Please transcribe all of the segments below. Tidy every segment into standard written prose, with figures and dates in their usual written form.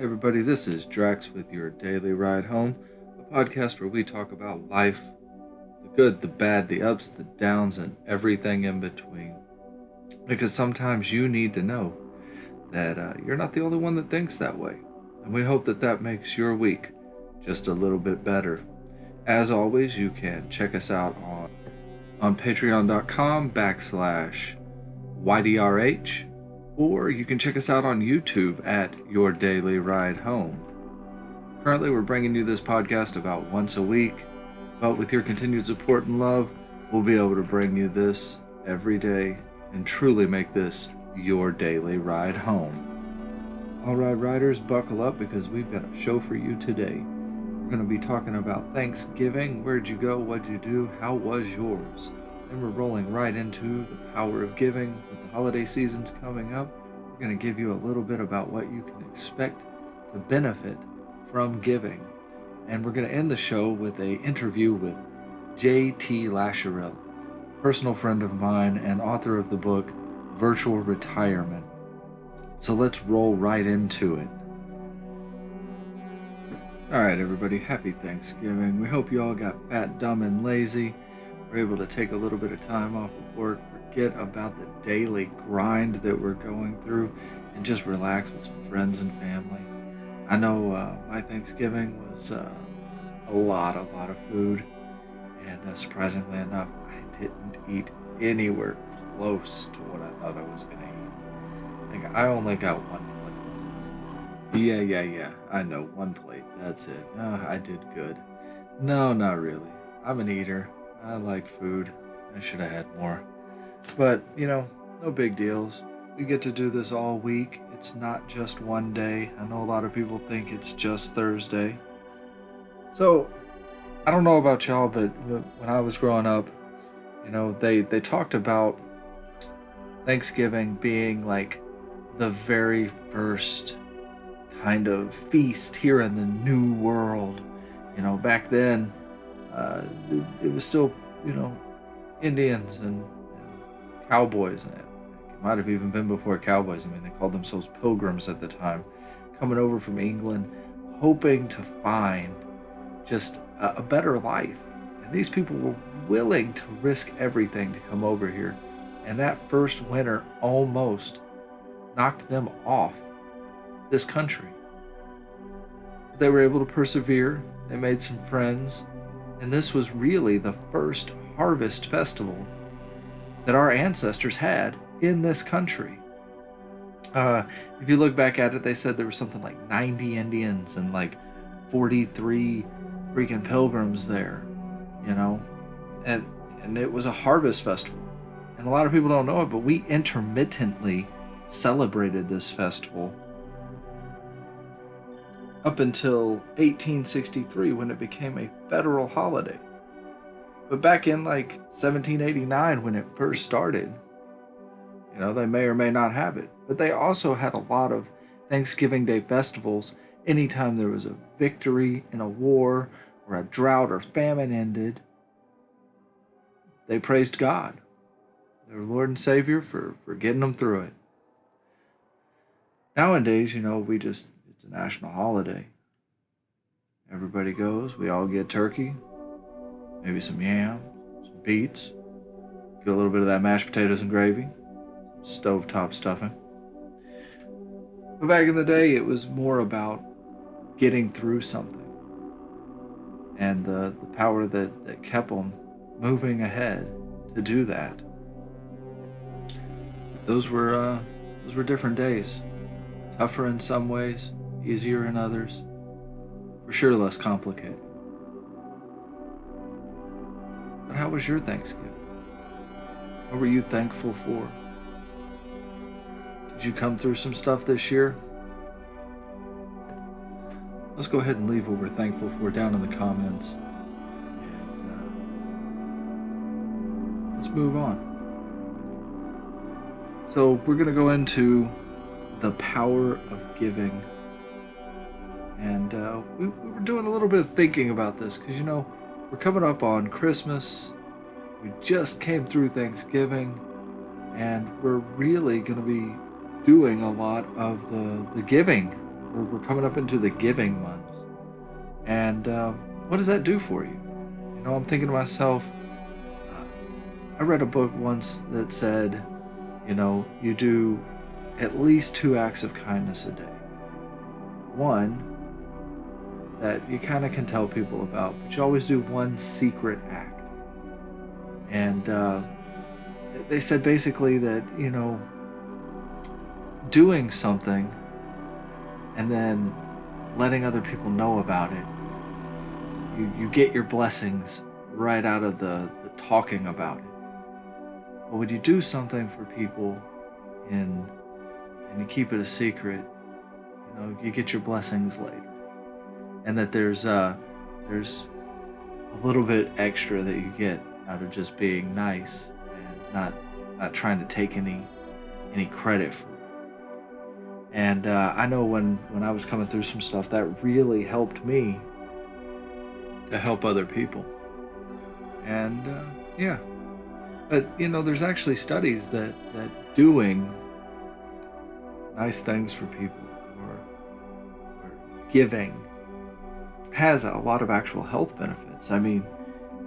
Hey everybody, this is Drax with your Daily Ride Home, a podcast where we talk about life, the good, the bad, the ups, the downs, and everything in between. Because sometimes you need to know that you're not the only one that thinks that way. And we hope that that makes your week just a little bit better. As always, you can check us out on patreon.com/YDRH, or you can check us out on YouTube at Your Daily Ride Home. Currently, we're bringing you this podcast about once a week, but with your continued support and love, we'll be able to bring you this every day and truly make this your daily ride home. All right, riders, buckle up because we've got a show for you today. We're going to be talking about Thanksgiving. Where'd you go? What'd you do? How was yours? Then we're rolling right into the power of giving. With the holiday seasons coming up, we're going to give you a little bit about what you can expect to benefit from giving. And we're going to end the show with an interview with J.T.Lashrael, personal friend of mine and author of the book Virtual Retirement. So let's roll right into it. Alright everybody, happy Thanksgiving. We hope you all got fat, dumb, and lazy. We're able to take a little bit of time off of work, forget about the daily grind that we're going through, and just relax with some friends and family. I know my Thanksgiving was a lot of food, and surprisingly enough, I didn't eat anywhere close to what I thought I was going to eat. Like, I only got one plate. Yeah, I know, one plate, that's it. I did good. No, not really. I'm an eater. I like food. I should have had more. But, no big deals. We get to do this all week. It's not just one day. I know a lot of people think it's just Thursday. So, I don't know about y'all, but when I was growing up, they talked about Thanksgiving being like the very first kind of feast here in the New World. Back then, it was still, Indians and cowboys, and it might have even been before cowboys. I mean, they called themselves pilgrims at the time, coming over from England, hoping to find just a better life. And these people were willing to risk everything to come over here. And that first winter almost knocked them off this country. They were able to persevere. They made some friends. And this was really the first harvest festival that our ancestors had in this country. If you look back at it, they said there was something like 90 Indians and like 43 freaking pilgrims there, and it was a harvest festival. And a lot of people don't know it, but we intermittently celebrated this festival up until 1863 when it became a federal holiday. But back in like 1789 when it first started, they may or may not have it. But they also had a lot of Thanksgiving Day festivals anytime there was a victory in a war or a drought or famine ended. They praised God, their Lord and Savior, for getting them through it. Nowadays, it's a national holiday. Everybody goes, we all get turkey, maybe some yam, some beets, get a little bit of that mashed potatoes and gravy, stovetop stuffing. But back in the day, it was more about getting through something and the power that kept them moving ahead to do that. Those were different days. Tougher in some ways, easier in others, for sure less complicated. But how was your Thanksgiving? What were you thankful for? Did you come through some stuff this year? Let's go ahead and leave what we're thankful for down in the comments. And let's move on. So we're going to go into the power of giving. And we were doing a little bit of thinking about this because, we're coming up on Christmas. We just came through Thanksgiving. And we're really going to be doing a lot of the giving we're coming up into the giving month. And what does that do for you? I'm thinking to myself, uh, I read a book once that said, you do at least 2 acts of kindness a day. One that you kind of can tell people about, but you always do one secret act. And they said basically that, doing something and then letting other people know about it, you get your blessings right out of the talking about it. But when you do something for people and you keep it a secret, you get your blessings later. And that there's a little bit extra that you get out of just being nice and not trying to take any credit for it. And I know when I was coming through some stuff, that really helped me to help other people. And yeah, but there's actually studies that doing nice things for people or giving has a lot of actual health benefits. I mean,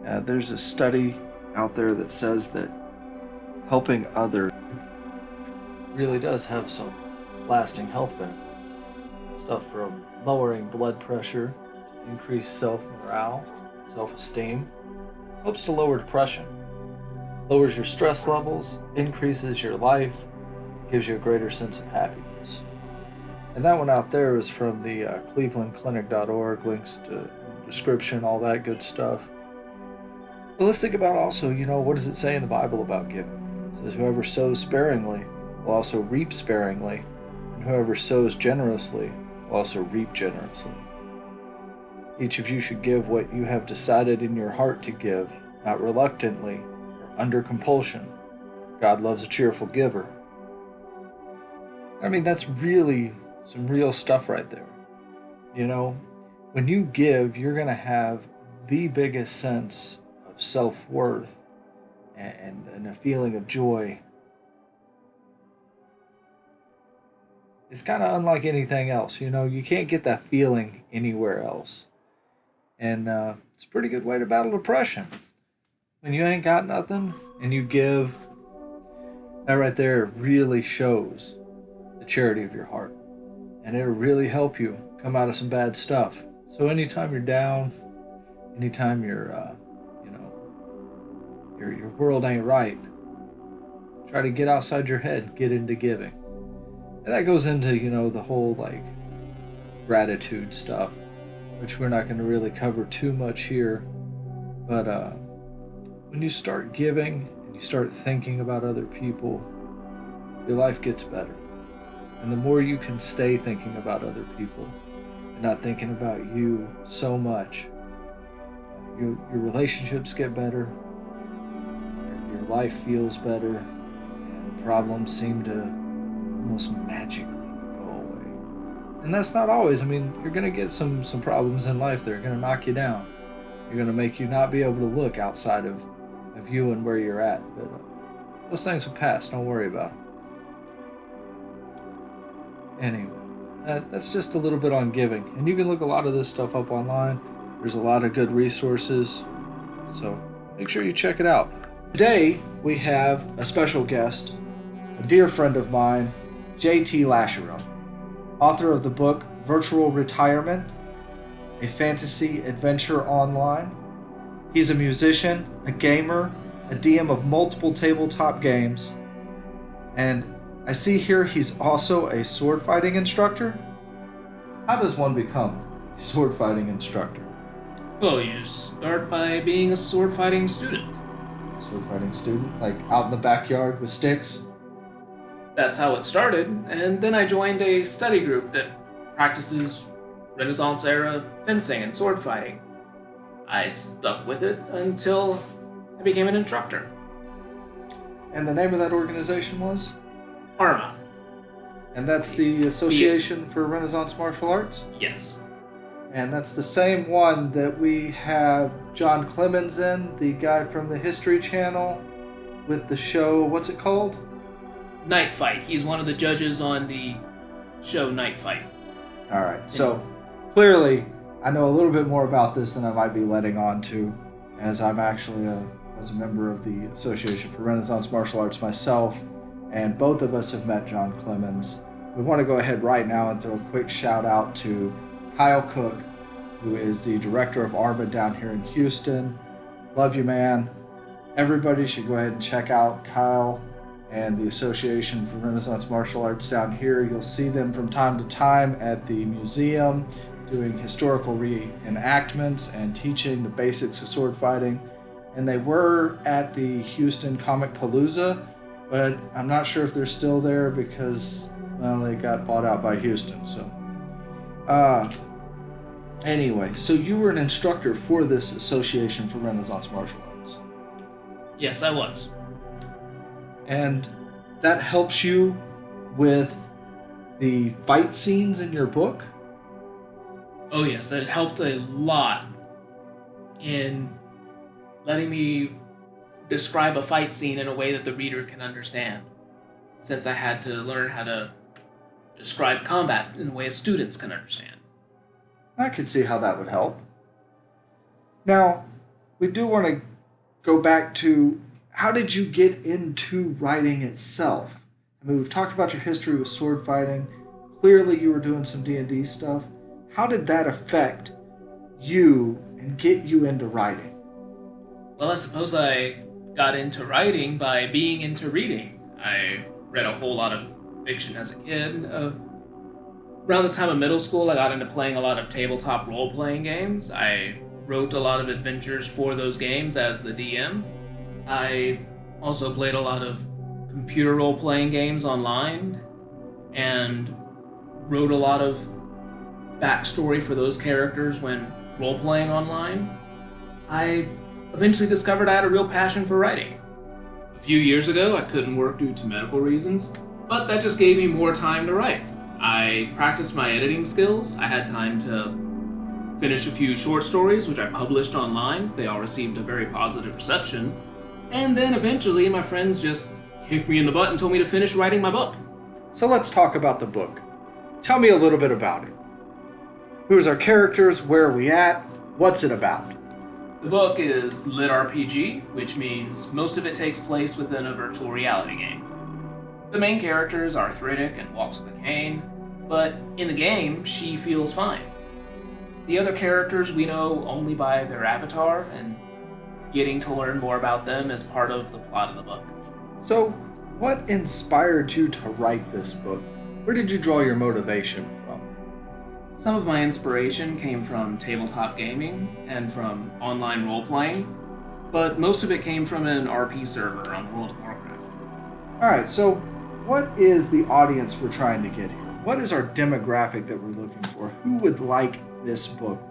there's a study out there that says that helping others really does have some lasting health benefits. Stuff from lowering blood pressure, increase self-morale, self-esteem, helps to lower depression, lowers your stress levels, increases your life, gives you a greater sense of happiness. And that one out there is from the clevelandclinic.org, links to description, all that good stuff. But let's think about also, what does it say in the Bible about giving? It says, whoever sows sparingly will also reap sparingly, and whoever sows generously will also reap generously. Each of you should give what you have decided in your heart to give, not reluctantly or under compulsion. God loves a cheerful giver. I mean, that's really some real stuff right there. When you give, you're going to have the biggest sense of self-worth and a feeling of joy. It's kind of unlike anything else. You can't get that feeling anywhere else. And it's a pretty good way to battle depression. When you ain't got nothing and you give, that right there really shows the charity of your heart. And it'll really help you come out of some bad stuff. So anytime you're down, anytime your world ain't right, try to get outside your head, get into giving. And that goes into, the whole gratitude stuff, which we're not going to really cover too much here. But when you start giving and you start thinking about other people, your life gets better. And the more you can stay thinking about other people and not thinking about you so much, your relationships get better, your life feels better, and problems seem to almost magically go away. And that's not always. I mean, you're going to get some problems in life that are going to knock you down. You're going to make you not be able to look outside of you and where you're at. But those things will pass. Don't worry about them. Anyway, that's just a little bit on giving. And you can look a lot of this stuff up online. There's a lot of good resources. So make sure you check it out. Today, we have a special guest, a dear friend of mine, J.T.Lashrael, author of the book Virtual Retirement, a fantasy adventure online. He's a musician, a gamer, a DM of multiple tabletop games, and I see here he's also a sword fighting instructor. How does one become a sword fighting instructor? Well, you start by being a sword fighting student. Sword fighting student? Like out in the backyard with sticks? That's how it started, and then I joined a study group that practices Renaissance era fencing and sword fighting. I stuck with it until I became an instructor. And the name of that organization was? ARMA. And that's the Association for Renaissance Martial Arts? Yes. And that's the same one that we have John Clemens in, the guy from the History Channel, with the show, what's it called? Night Fight. He's one of the judges on the show Night Fight. All right. So clearly, I know a little bit more about this than I might be letting on to, as I'm actually was a member of the Association for Renaissance Martial Arts myself, and both of us have met John Clemens. We want to go ahead right now and throw a quick shout out to Kyle Cook, who is the director of ARMA down here in Houston. Love you, man. Everybody should go ahead and check out Kyle and the Association for Renaissance Martial Arts down here. You'll see them from time to time at the museum doing historical reenactments and teaching the basics of sword fighting. And they were at the Houston Comic Palooza, but I'm not sure if they're still there because, well, they got bought out by Houston. So, anyway, so you were an instructor for this Association for Renaissance Martial Arts. Yes, I was. And that helps you with the fight scenes in your book? Oh yes, it helped a lot in letting me describe a fight scene in a way that the reader can understand, since I had to learn how to describe combat in a way students can understand. I could see how that would help. Now, we do want to go back to, how did you get into writing itself? I mean, we've talked about your history with sword fighting. Clearly, you were doing some D&D stuff. How did that affect you and get you into writing? Well, I suppose I got into writing by being into reading. I read a whole lot of fiction as a kid. Around the time of middle school, I got into playing a lot of tabletop role-playing games. I wrote a lot of adventures for those games as the DM. I also played a lot of computer role-playing games online and wrote a lot of backstory for those characters when role-playing online. I eventually discovered I had a real passion for writing. A few years ago, I couldn't work due to medical reasons, but that just gave me more time to write. I practiced my editing skills. I had time to finish a few short stories, which I published online. They all received a very positive reception. And then eventually, my friends just kicked me in the butt and told me to finish writing my book. So let's talk about the book. Tell me a little bit about it. Who's our characters? Where are we at? What's it about? The book is lit RPG, which means most of it takes place within a virtual reality game. The main character is arthritic and walks with a cane, but in the game, she feels fine. The other characters we know only by their avatar, and getting to learn more about them is part of the plot of the book. So, what inspired you to write this book? Where did you draw your motivation from? Some of my inspiration came from tabletop gaming and from online role-playing, but most of it came from an RP server on World of Warcraft. Alright, so what is the audience we're trying to get here? What is our demographic that we're looking for? Who would like this book?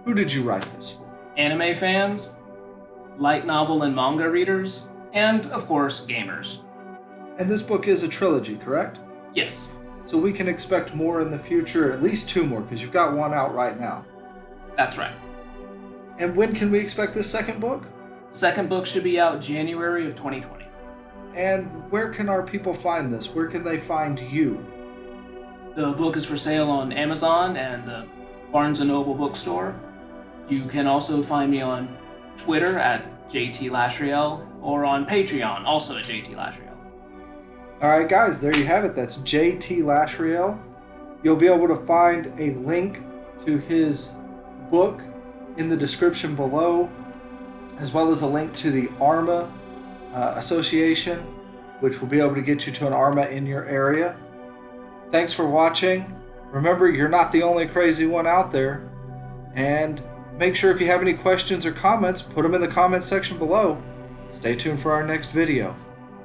Who did you write this for? Anime fans, light novel and manga readers, and, of course, gamers. And this book is a trilogy, correct? Yes. So we can expect more in the future, at least 2 more, because you've got one out right now. That's right. And when can we expect this second book? Second book should be out January of 2020. And where can our people find this? Where can they find you? The book is for sale on Amazon and the Barnes & Noble bookstore. You can also find me on Twitter at J.T.Lashrael or on Patreon, also at J.T.Lashrael. Alright guys, there you have it. That's J.T.Lashrael. You'll be able to find a link to his book in the description below, as well as a link to the ARMA Association, which will be able to get you to an ARMA in your area. Thanks for watching. Remember, you're not the only crazy one out there. And make sure if you have any questions or comments, put them in the comments section below. Stay tuned for our next video.